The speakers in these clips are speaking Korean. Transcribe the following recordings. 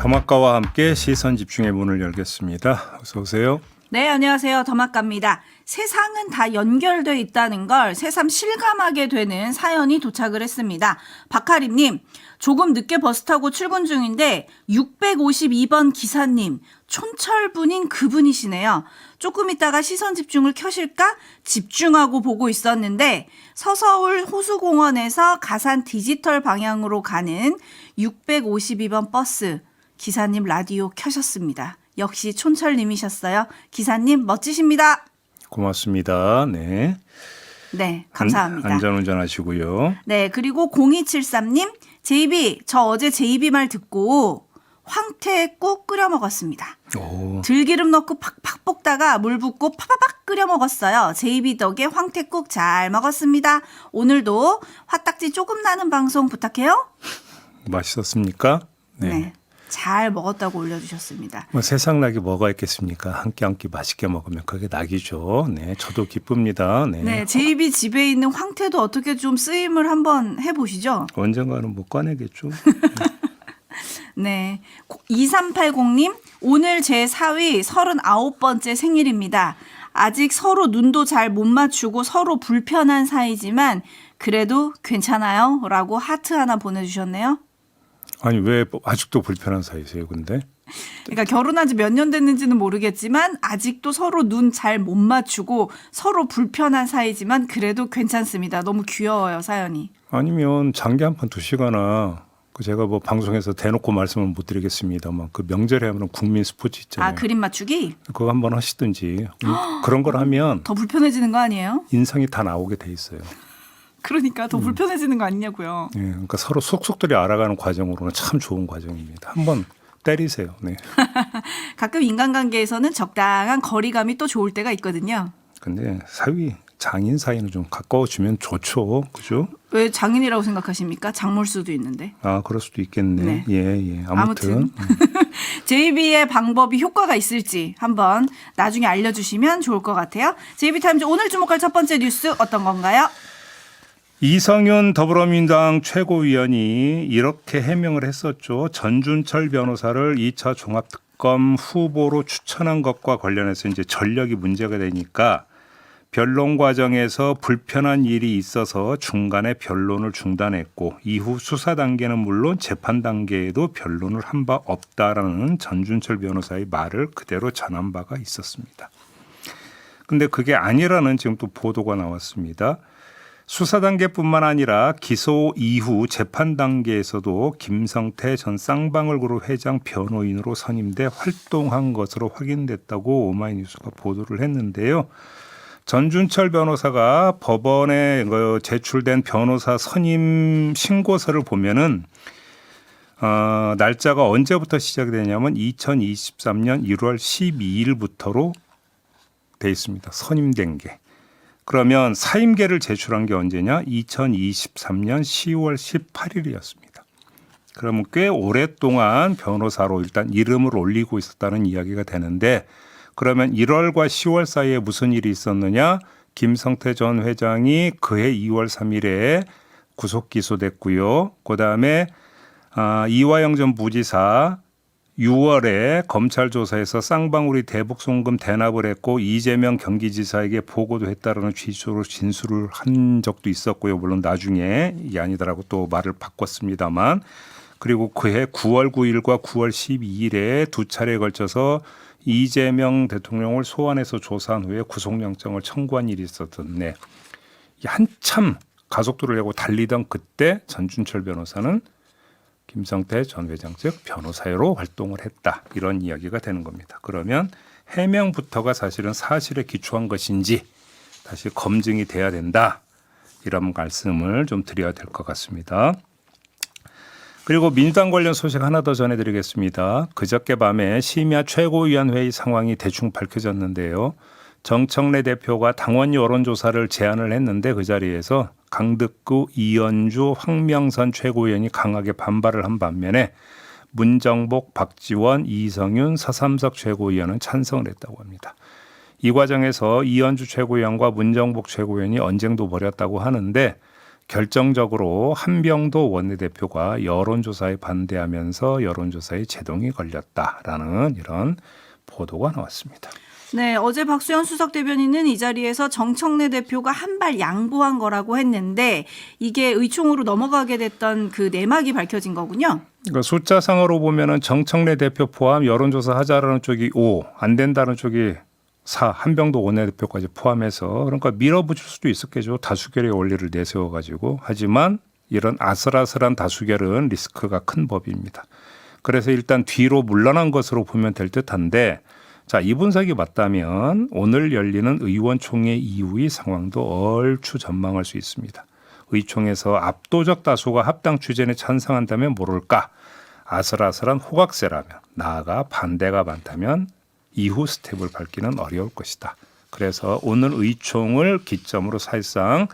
더마카와 함께 시선 집중의 문을 열겠습니다. 어서 오세요. 네, 안녕하세요. 더마카입니다. 세상은 다 연결돼 있다는 걸 새삼 실감하게 되는 사연이 도착을 했습니다. 박하림님, 조금 늦게 버스 타고 출근 중인데 652번 기사님, 촌철분인 그분이시네요. 조금 있다가 시선 집중을 켜실까? 집중하고 보고 있었는데 서서울 호수공원에서 가산 디지털 방향으로 가는 652번 버스 기사님 라디오 켜셨습니다. 역시 촌철님이셨어요. 기사님 멋지십니다. 고맙습니다. 네. 네, 감사합니다. 안전운전하시고요. 네, 그리고 0273님, JB, 저 어제 JB 말 듣고 황태국 끓여 먹었습니다. 오. 들기름 넣고 팍팍 볶다가 물 붓고 파파박 끓여 먹었어요. JB 덕에 황태국 잘 먹었습니다. 오늘도 화딱지 조금 나는 방송 부탁해요. 맛있었습니까? 네. 잘 먹었다고 올려주셨습니다. 뭐 세상 낙이 뭐가 있겠습니까? 한 끼 맛있게 먹으면 그게 낙이죠. 네, 저도 기쁩니다. 네. 네, JB 집에 있는 황태도 어떻게 좀 쓰임을 한번 해보시죠. 언젠가는 못 꺼내겠죠. 네, 2380님, 오늘 제 사위 39번째 생일입니다. 아직 서로 눈도 잘 못 맞추고 서로 불편한 사이지만 그래도 괜찮아요? 라고 하트 하나 보내주셨네요. 아니 왜 아직도 불편한 사이세요, 근데? 그러니까 결혼한 지 몇 년 됐는지는 모르겠지만 아직도 서로 눈 잘 못 맞추고 서로 불편한 사이지만 그래도 괜찮습니다. 너무 귀여워요, 사연이. 아니면 장기 한 판 두시거나 그 제가 뭐 방송에서 대놓고 말씀을 못 드리겠습니다만 그 명절에 하면 국민 스포츠 있잖아요. 아, 그림 맞추기? 그거 한번 하시든지 그런 걸 하면 더 불편해지는 거 아니에요? 인성이 다 나오게 돼 있어요. 그러니까 더 불편해지는 거 아니냐고요. 예, 그러니까 서로 속속들이 알아가는 과정으로는 참 좋은 과정입니다. 한번 때리세요. 네. 가끔 인간관계에서는 적당한 거리감이 또 좋을 때가 있거든요. 근데 사위 장인 사이는 좀 가까워지면 좋죠. 그죠? 왜 장인이라고 생각하십니까? 장모일 수도 있는데. 아, 그럴 수도 있겠네. 네. 예. 아무튼. JB의 방법이 효과가 있을지 한번 나중에 알려주시면 좋을 것 같아요. JB타임즈 오늘 주목할 첫 번째 뉴스 어떤 건가요? 이성윤 더불어민주당 최고위원이 이렇게 해명을 했었죠. 전준철 변호사를 2차 종합특검 후보로 추천한 것과 관련해서 이제 전력이 문제가 되니까 변론 과정에서 불편한 일이 있어서 중간에 변론을 중단했고 이후 수사 단계는 물론 재판 단계에도 변론을 한 바 없다라는 전준철 변호사의 말을 그대로 전한 바가 있었습니다. 근데 그게 아니라는 지금 또 보도가 나왔습니다. 수사 단계뿐만 아니라 기소 이후 재판 단계에서도 김성태 전 쌍방울그룹 회장 변호인으로 선임돼 활동한 것으로 확인됐다고 오마이뉴스가 보도를 했는데요. 전준철 변호사가 법원에 제출된 변호사 선임 신고서를 보면은 날짜가 언제부터 시작이 되냐면 2023년 1월 12일부터로 돼 있습니다. 선임된 게. 그러면 사임계를 제출한 게 언제냐? 2023년 10월 18일이었습니다. 그러면 꽤 오랫동안 변호사로 일단 이름을 올리고 있었다는 이야기가 되는데 그러면 1월과 10월 사이에 무슨 일이 있었느냐? 김성태 전 회장이 그해 2월 3일에 구속 기소됐고요. 그다음에 이화영 전 부지사 6월에 검찰 조사에서 쌍방울이 대북 송금 대납을 했고 이재명 경기지사에게 보고도 했다라는 취지로 진술을 한 적도 있었고요. 물론 나중에 이게 아니더라고 또 말을 바꿨습니다만 그리고 그해 9월 9일과 9월 12일에 두 차례에 걸쳐서 이재명 대통령을 소환해서 조사한 후에 구속영장을 청구한 일이 있었던 한참 가속도를 내고 달리던 그때 전준철 변호사는 김성태 전 회장 즉 변호사로 활동을 했다. 이런 이야기가 되는 겁니다. 그러면 해명부터가 사실은 사실에 기초한 것인지 다시 검증이 돼야 된다. 이런 말씀을 좀 드려야 될 것 같습니다. 그리고 민주당 관련 소식 하나 더 전해드리겠습니다. 그저께 밤에 심야 최고위원회의 상황이 대충 밝혀졌는데요. 정청래 대표가 당원 여론조사를 제안을 했는데 그 자리에서 강득구, 이현주, 황명선 최고위원이 강하게 반발을 한 반면에 문정복, 박지원, 이성윤, 서삼석 최고위원은 찬성을 했다고 합니다. 이 과정에서 이현주 최고위원과 문정복 최고위원이 언쟁도 벌였다고 하는데 결정적으로 한병도 원내대표가 여론조사에 반대하면서 여론조사에 제동이 걸렸다라는 이런 보도가 나왔습니다. 네, 어제 박수현 수석 대변인은 이 자리에서 정청래 대표가 한 발 양보한 거라고 했는데 이게 의총으로 넘어가게 됐던 그 내막이 밝혀진 거군요. 그러니까 숫자상으로 보면은 정청래 대표 포함 여론조사 하자라는 쪽이 5, 안 된다는 쪽이 4, 한병도 원내대표까지 포함해서 그러니까 밀어붙일 수도 있었겠죠. 다수결의 원리를 내세워가지고. 하지만 이런 아슬아슬한 다수결은 리스크가 큰 법입니다. 그래서 일단 뒤로 물러난 것으로 보면 될 듯한데 자, 이 분석이 맞다면 오늘 열리는 의원총회 이후의 상황도 얼추 전망할 수 있습니다. 의총에서 압도적 다수가 합당 추진에 찬성한다면 모를까. 아슬아슬한 호각세라면 나아가 반대가 많다면 이후 스텝을 밟기는 어려울 것이다. 그래서 오늘 의총을 기점으로 사실상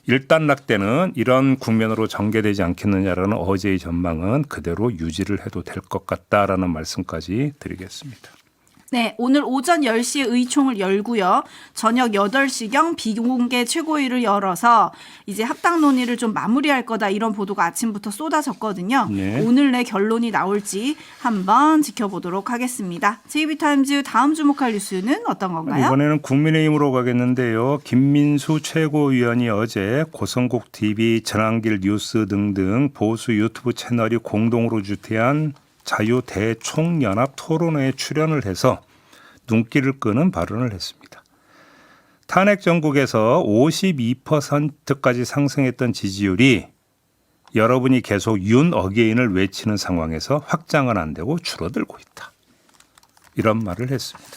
일단락되는 이런 국면으로 전개되지 않겠느냐라는 어제의 전망은 그대로 유지를 해도 될 것 같다라는 말씀까지 드리겠습니다. 네, 오늘 오전 10시에 의총을 열고요. 저녁 8시경 비공개 최고위를 열어서 이제 합당 논의를 좀 마무리할 거다 이런 보도가 아침부터 쏟아졌거든요. 네. 오늘 내 결론이 나올지 한번 지켜보도록 하겠습니다. JB타임즈 다음 주목할 뉴스는 어떤 건가요? 이번에는 국민의힘으로 가겠는데요. 김민수 최고위원이 어제 고성국 TV, 전환길 뉴스 등등 보수 유튜브 채널이 공동으로 주최한 자유대총연합 토론회에 출연을 해서 눈길을 끄는 발언을 했습니다. 탄핵 정국에서 52%까지 상승했던 지지율이 여러분이 계속 윤 어게인을 외치는 상황에서 확장은 안 되고 줄어들고 있다. 이런 말을 했습니다.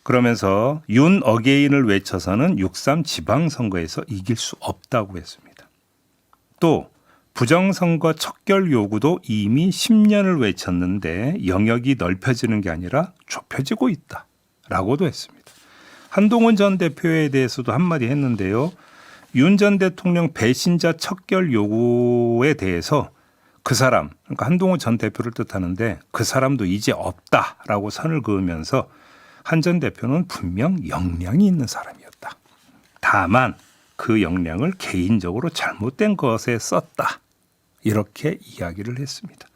그러면서 윤 어게인을 외쳐서는 6.3 지방선거에서 이길 수 없다고 했습니다. 또 부정선거 척결 요구도 이미 10년을 외쳤는데 영역이 넓혀지는 게 아니라 좁혀지고 있다라고도 했습니다. 한동훈 전 대표에 대해서도 한마디 했는데요. 윤 전 대통령 배신자 척결 요구에 대해서 그 사람, 그러니까 한동훈 전 대표를 뜻하는데 그 사람도 이제 없다라고 선을 그으면서 한 전 대표는 분명 역량이 있는 사람이었다. 다만 그 역량을 개인적으로 잘못된 것에 썼다. 이렇게 이야기를 했습니다.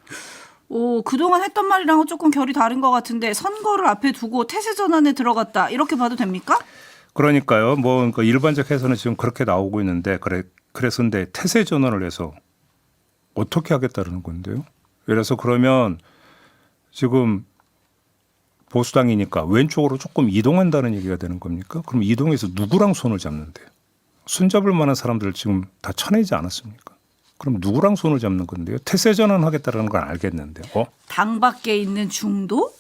그동안 했던 말이랑은 조금 결이 다른 것 같은데 선거를 앞에 두고 태세 전환에 들어갔다 이렇게 봐도 됩니까? 그러니까요. 그러니까 일반적 해서는 지금 그렇게 나오고 있는데 그래서 근데 태세 전환을 해서 어떻게 하겠다는 건데요. 그래서 그러면 지금 보수당이니까 왼쪽으로 조금 이동한다는 얘기가 되는 겁니까? 그럼 이동해서 누구랑 손을 잡는데요? 손잡을 만한 사람들을 지금 다 쳐내지 않았습니까? 그럼 누구랑 손을 잡는 건데요? 태세 전환하겠다는 건 알겠는데. 당 밖에 있는 중도?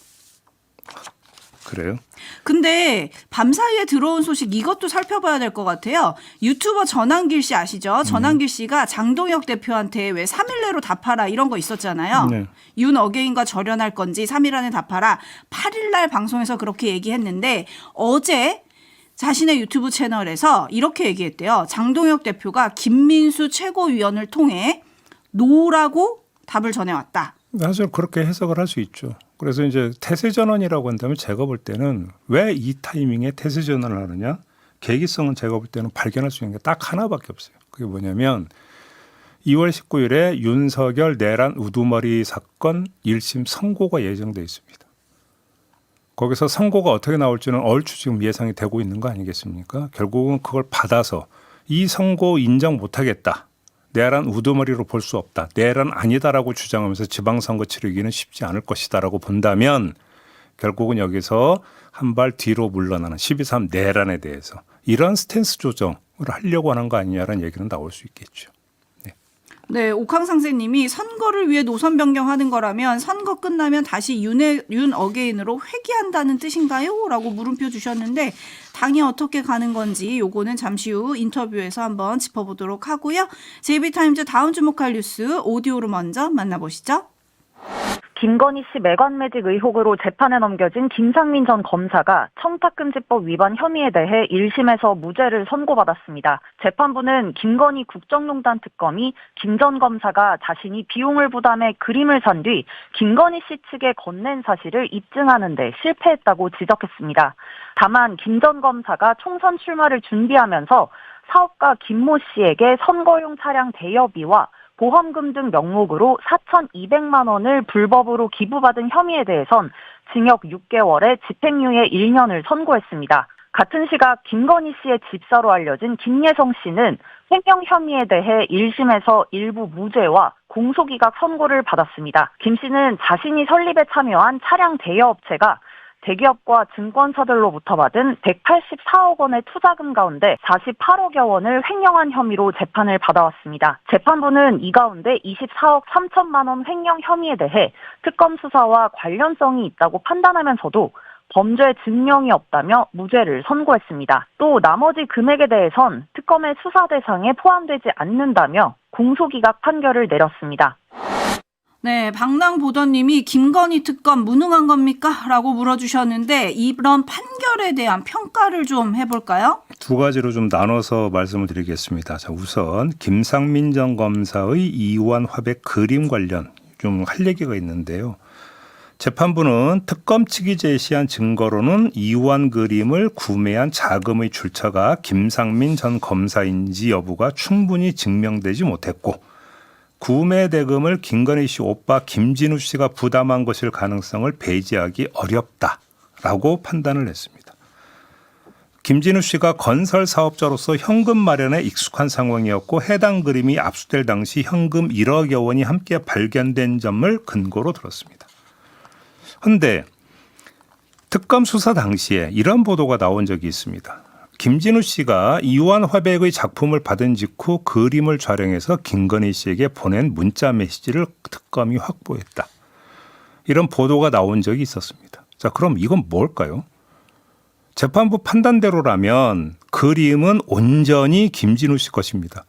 그래요? 근데 밤사이에 들어온 소식 이것도 살펴봐야 될 것 같아요. 유튜버 전환길 씨 아시죠? 전환길 씨가 장동혁 대표한테 왜 3일 내로 답하라 이런 거 있었잖아요. 네. 윤 어게인과 절연할 건지 3일 안에 답하라. 8일 날 방송에서 그렇게 얘기했는데 어제 자신의 유튜브 채널에서 이렇게 얘기했대요. 장동혁 대표가 김민수 최고위원을 통해 노라고 답을 전해왔다. 사실 그렇게 해석을 할 수 있죠. 그래서 이제 태세 전환이라고 한다면 제가 볼 때는 왜 이 타이밍에 태세 전환을 하느냐? 계기성은 제가 볼 때는 발견할 수 있는 게 딱 하나밖에 없어요. 그게 뭐냐면 2월 19일에 윤석열 내란 우두머리 사건 1심 선고가 예정돼 있습니다. 거기서 선고가 어떻게 나올지는 얼추 지금 예상이 되고 있는 거 아니겠습니까? 결국은 그걸 받아서 이 선고 인정 못하겠다. 내란 우두머리로 볼 수 없다. 내란 아니다라고 주장하면서 지방선거 치르기는 쉽지 않을 것이다라고 본다면 결국은 여기서 한 발 뒤로 물러나는 12.3 내란에 대해서 이런 스탠스 조정을 하려고 하는 거 아니냐라는 얘기는 나올 수 있겠죠. 네, 옥황상세님이 선거를 위해 노선 변경하는 거라면 선거 끝나면 다시 윤 어게인으로 회귀한다는 뜻인가요? 라고 물음표 주셨는데 당이 어떻게 가는 건지 요거는 잠시 후 인터뷰에서 한번 짚어보도록 하고요. JB타임즈 다음 주목할 뉴스 오디오로 먼저 만나보시죠. 김건희 씨 매관매직 의혹으로 재판에 넘겨진 김상민 전 검사가 청탁금지법 위반 혐의에 대해 1심에서 무죄를 선고받았습니다. 재판부는 김건희 국정농단 특검이 김 전 검사가 자신이 비용을 부담해 그림을 산 뒤 김건희 씨 측에 건넨 사실을 입증하는 데 실패했다고 지적했습니다. 다만 김 전 검사가 총선 출마를 준비하면서 사업가 김모 씨에게 선거용 차량 대여비와 보험금 등 명목으로 4,200만 원을 불법으로 기부받은 혐의에 대해선 징역 6개월에 집행유예 1년을 선고했습니다. 같은 시각 김건희 씨의 집사로 알려진 김예성 씨는 횡령 혐의에 대해 1심에서 일부 무죄와 공소기각 선고를 받았습니다. 김 씨는 자신이 설립에 참여한 차량 대여업체가 대기업과 증권사들로부터 받은 184억 원의 투자금 가운데 48억여 원을 횡령한 혐의로 재판을 받아왔습니다. 재판부는 이 가운데 24억 3천만 원 횡령 혐의에 대해 특검 수사와 관련성이 있다고 판단하면서도 범죄 증명이 없다며 무죄를 선고했습니다. 또 나머지 금액에 대해선 특검의 수사 대상에 포함되지 않는다며 공소기각 판결을 내렸습니다. 네, 방랑 보더님이 김건희 특검 무능한 겁니까? 라고 물어주셨는데 이런 판결에 대한 평가를 좀 해볼까요? 두 가지로 좀 나눠서 말씀을 드리겠습니다. 자, 우선 김상민 전 검사의 이완 화백 그림 관련 좀 할 얘기가 있는데요. 재판부는 특검 측이 제시한 증거로는 이완 그림을 구매한 자금의 출처가 김상민 전 검사인지 여부가 충분히 증명되지 못했고 구매 대금을 김건희 씨 오빠 김진우 씨가 부담한 것일 가능성을 배제하기 어렵다라고 판단을 했습니다. 김진우 씨가 건설 사업자로서 현금 마련에 익숙한 상황이었고 해당 그림이 압수될 당시 현금 1억여 원이 함께 발견된 점을 근거로 들었습니다. 그런데 특검 수사 당시에 이런 보도가 나온 적이 있습니다. 김진우 씨가 이완 화백의 작품을 받은 직후 그림을 촬영해서 김건희 씨에게 보낸 문자 메시지를 특검이 확보했다. 이런 보도가 나온 적이 있었습니다. 자, 그럼 이건 뭘까요? 재판부 판단대로라면 그림은 온전히 김진우 씨 것입니다.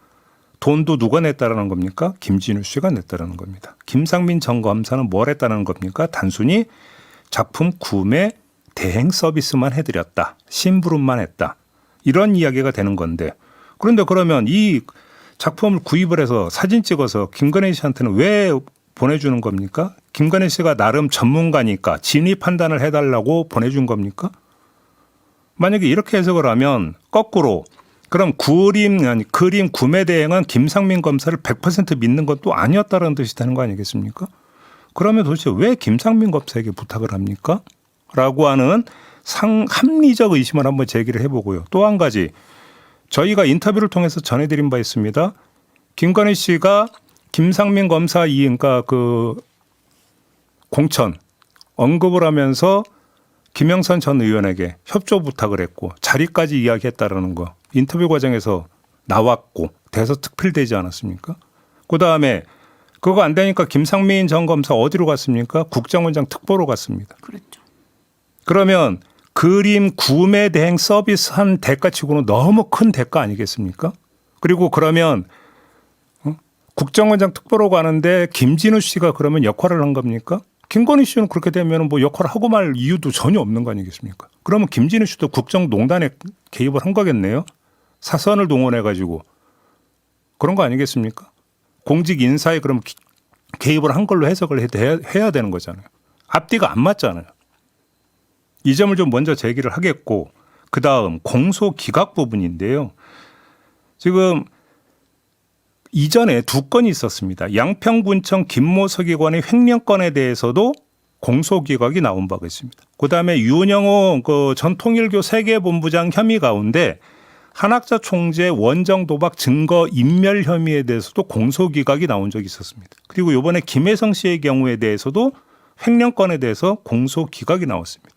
돈도 누가 냈다라는 겁니까? 김진우 씨가 냈다라는 겁니다. 김상민 전 검사는 뭘 했다는 겁니까? 단순히 작품 구매 대행 서비스만 해드렸다. 심부름만 했다. 이런 이야기가 되는 건데 그런데 그러면 이 작품을 구입을 해서 사진 찍어서 김건희 씨한테는 왜 보내주는 겁니까? 김건희 씨가 나름 전문가니까 진위 판단을 해달라고 보내준 겁니까? 만약에 이렇게 해석을 하면 거꾸로 그럼 그림 구매 대행은 김상민 검사를 100% 믿는 건 또 아니었다는 뜻이 되는 거 아니겠습니까? 그러면 도대체 왜 김상민 검사에게 부탁을 합니까? 라고 하는 합리적 의심을 한번 제기를 해보고요. 또 한 가지 저희가 인터뷰를 통해서 전해드린 바 있습니다. 김건희 씨가 김상민 검사 그러니까 그 공천 언급을 하면서 김영선 전 의원에게 협조 부탁을 했고 자리까지 이야기했다라는 거 인터뷰 과정에서 나왔고 대서특필되지 않았습니까? 그다음에 그거 안 되니까 김상민 전 검사 어디로 갔습니까? 국정원장 특보로 갔습니다. 그랬죠. 그러면 그림 구매 대행 서비스 한 대가치고는 너무 큰 대가 아니겠습니까? 그리고 그러면 국정원장 특보로 가는데 김진우 씨가 그러면 역할을 한 겁니까? 김건희 씨는 그렇게 되면 뭐 역할을 하고 말 이유도 전혀 없는 거 아니겠습니까? 그러면 김진우 씨도 국정농단에 개입을 한 거겠네요. 사선을 동원해 가지고 그런 거 아니겠습니까? 공직 인사에 그럼 개입을 한 걸로 해석을 해야 되는 거잖아요. 앞뒤가 안 맞잖아요. 이 점을 좀 먼저 제기를 하겠고 그다음 공소 기각 부분인데요. 지금 이전에 두 건이 있었습니다. 양평군청 김모 서기관의 횡령건에 대해서도 공소기각이 나온 바가 있습니다. 그다음에 윤영호 전 통일교 세계본부장 혐의 가운데 한학자 총재 원정 도박 증거 인멸 혐의에 대해서도 공소기각이 나온 적이 있었습니다. 그리고 이번에 김혜성 씨의 경우에 대해서도 횡령건에 대해서 공소기각이 나왔습니다.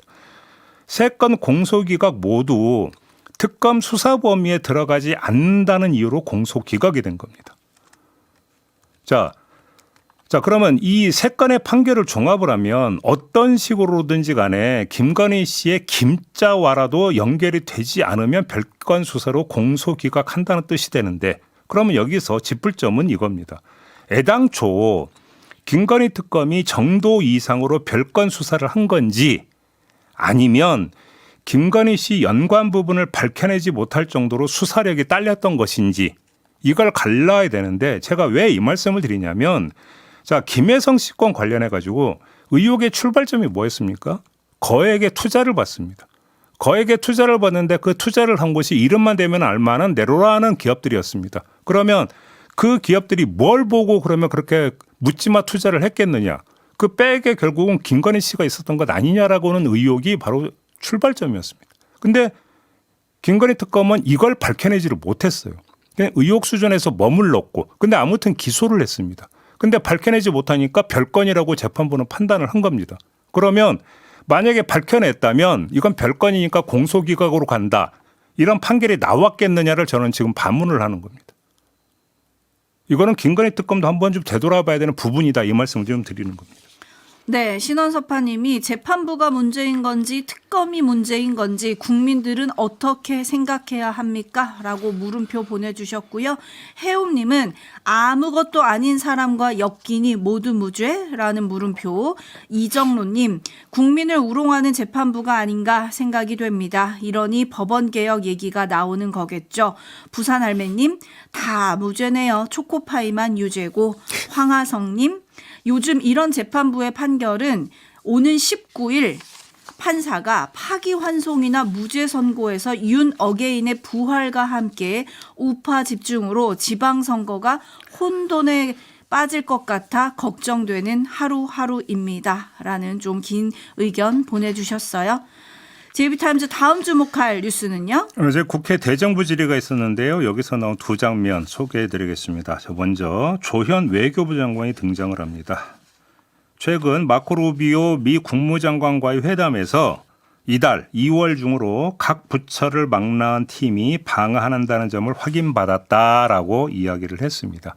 세 건 공소기각 모두 특검 수사 범위에 들어가지 않는다는 이유로 공소기각이 된 겁니다. 자, 그러면 이 세 건의 판결을 종합을 하면 어떤 식으로든지 간에 김건희 씨의 김자와라도 연결이 되지 않으면 별건 수사로 공소기각한다는 뜻이 되는데 그러면 여기서 짚을 점은 이겁니다. 애당초 김건희 특검이 정도 이상으로 별건 수사를 한 건지 아니면 김건희 씨 연관 부분을 밝혀내지 못할 정도로 수사력이 딸렸던 것인지 이걸 갈라야 되는데 제가 왜 이 말씀을 드리냐면 자, 김혜성 씨 건 관련해 가지고 의혹의 출발점이 뭐였습니까? 거액의 투자를 받습니다. 거액의 투자를 받는데 그 투자를 한 곳이 이름만 대면 알만한 네로라는 기업들이었습니다. 그러면 그 기업들이 뭘 보고 그러면 그렇게 묻지마 투자를 했겠느냐. 그 백에 결국은 김건희 씨가 있었던 것 아니냐라고는 의혹이 바로 출발점이었습니다. 근데 김건희 특검은 이걸 밝혀내지를 못했어요. 그냥 의혹 수준에서 머물렀고 근데 아무튼 기소를 했습니다. 근데 밝혀내지 못하니까 별건이라고 재판부는 판단을 한 겁니다. 그러면 만약에 밝혀냈다면 이건 별건이니까 공소기각으로 간다. 이런 판결이 나왔겠느냐를 저는 지금 반문을 하는 겁니다. 이거는 김건희 특검도 한번 좀 되돌아봐야 되는 부분이다. 이 말씀을 좀 드리는 겁니다. 네, 신원섭파님이 재판부가 문제인 건지 특검이 문제인 건지 국민들은 어떻게 생각해야 합니까? 라고 물음표 보내주셨고요. 해움님은 아무것도 아닌 사람과 엮이니 모두 무죄? 라는 물음표. 이정로님, 국민을 우롱하는 재판부가 아닌가 생각이 됩니다. 이러니 법원개혁 얘기가 나오는 거겠죠. 부산할매님, 다 무죄네요. 초코파이만 유죄고. 황하성님, 요즘 이런 재판부의 판결은 오는 19일 판사가 파기환송이나 무죄 선고에서 윤 어게인의 부활과 함께 우파 집중으로 지방선거가 혼돈에 빠질 것 같아 걱정되는 하루하루입니다. 라는 좀 긴 의견 보내주셨어요. JB타임즈 다음 주목할 뉴스는요? 어제 국회 대정부 질의가 있었는데요. 여기서 나온 두 장면 소개해드리겠습니다. 먼저 조현 외교부 장관이 등장을 합니다. 최근 마코 루비오 미 국무장관과의 회담에서 이달 2월 중으로 각 부처를 망라한 팀이 방한한다는 점을 확인받았다라고 이야기를 했습니다.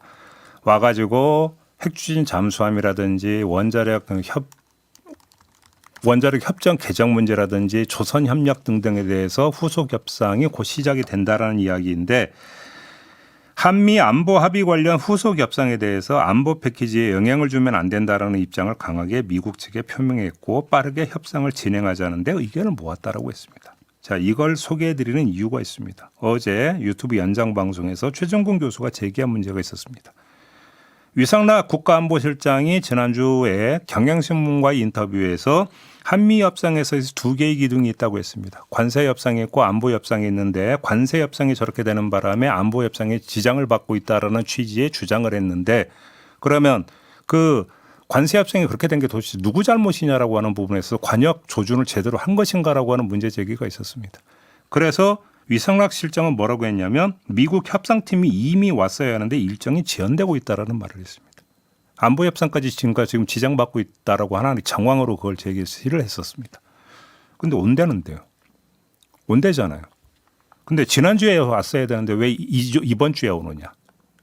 와가지고 핵추진 잠수함이라든지 원자력 협정 개정 문제라든지 조선 협력 등등에 대해서 후속 협상이 곧 시작이 된다라는 이야기인데 한미 안보 합의 관련 후속 협상에 대해서 안보 패키지에 영향을 주면 안 된다라는 입장을 강하게 미국 측에 표명했고 빠르게 협상을 진행하자는데 의견을 모았다라고 했습니다. 자, 이걸 소개해드리는 이유가 있습니다. 어제 유튜브 연장 방송에서 최정근 교수가 제기한 문제가 있었습니다. 위상락 국가안보실장이 지난주에 경향신문과의 인터뷰에서 한미 협상에서 두 개의 기둥이 있다고 했습니다. 관세 협상이 있고 안보 협상이 있는데 관세 협상이 저렇게 되는 바람에 안보 협상에 지장을 받고 있다라는 취지의 주장을 했는데 그러면 그 관세 협상이 그렇게 된 게 도대체 누구 잘못이냐라고 하는 부분에서 관역 조준을 제대로 한 것인가라고 하는 문제 제기가 있었습니다. 그래서 위상락 실장은 뭐라고 했냐면 미국 협상팀이 이미 왔어야 하는데 일정이 지연되고 있다라는 말을 했습니다. 안보 협상까지 지금 지장받고 있다라고 하나의 정황으로 그걸 제기를 했었습니다. 근데 온대는데요. 온대잖아요. 근데 지난주에 왔어야 되는데 왜 이번 주에 오느냐.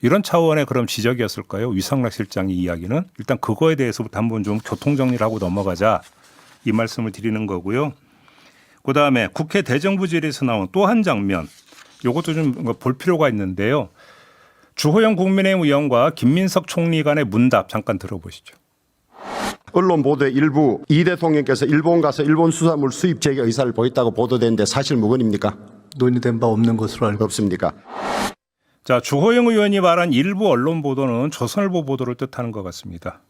이런 차원의 그럼 지적이었을까요? 위상락 실장의 이야기는. 일단 그거에 대해서부터 한번 좀 교통정리를 하고 넘어가자. 이 말씀을 드리는 거고요. 그다음에 국회 대정부 질의에서 나온 또 한 장면. 이것도 좀 볼 필요가 있는데요. 주호영 국민의힘 의원과 김민석 총리 간의 문답 잠깐 들어보시죠. 언론 보도에 일부 이 대통령께서 일본 가서 일본 수산물 수입 재개 의사를 보였다고 보도되는데 사실 무근입니까? 논의된 바 없는 것으로 알고 없습니까? 자, 주호영 의원이 말한 일부 언론 보도는 조선일보 보도를 뜻하는 것 같습니다.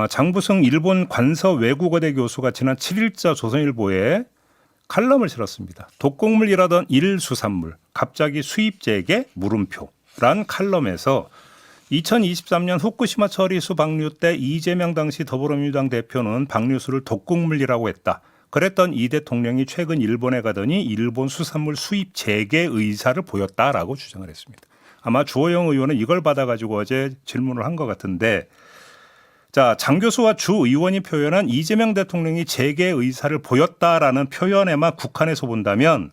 장부승 일본 관서 외국어대 교수가 지난 7일자 조선일보에 칼럼을 실었습니다. 독곡물 일하던 일수산물 갑자기 수입 재개 물음표란 칼럼에서 2023년 후쿠시마 처리수 방류 때 이재명 당시 더불어민주당 대표는 방류수를 독곡물이라고 했다. 그랬던 이 대통령이 최근 일본에 가더니 일본 수산물 수입 재개 의사를 보였다라고 주장을 했습니다. 아마 주호영 의원은 이걸 받아가지고 어제 질문을 한 것 같은데 자, 장 교수와 주 의원이 표현한 이재명 대통령이 재개 의사를 보였다라는 표현에만 국한해서 본다면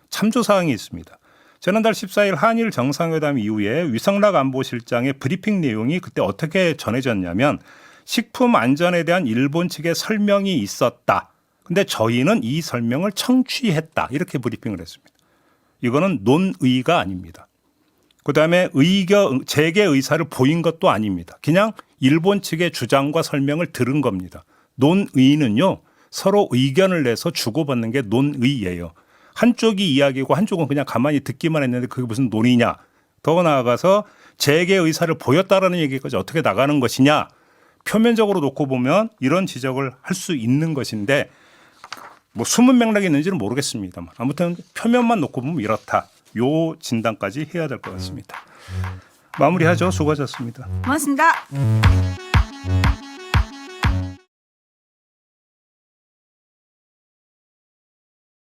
참조사항이 있습니다. 지난달 14일 한일 정상회담 이후에 위상락 안보실장의 브리핑 내용이 그때 어떻게 전해졌냐면 식품 안전에 대한 일본 측의 설명이 있었다. 근데 저희는 이 설명을 청취했다. 이렇게 브리핑을 했습니다. 이거는 논의가 아닙니다. 그다음에 재개 의사를 보인 것도 아닙니다. 그냥 일본 측의 주장과 설명을 들은 겁니다. 논의는요. 서로 의견을 내서 주고받는 게 논의예요. 한쪽이 이야기고 한쪽은 그냥 가만히 듣기만 했는데 그게 무슨 논의냐. 더 나아가서 재개 의사를 보였다라는 얘기까지 어떻게 나가는 것이냐. 표면적으로 놓고 보면 이런 지적을 할 수 있는 것인데 뭐 숨은 맥락이 있는지는 모르겠습니다만 아무튼 표면만 놓고 보면 이렇다. 요 진단까지 해야 될 것 같습니다. 마무리하죠. 수고하셨습니다. 고맙습니다.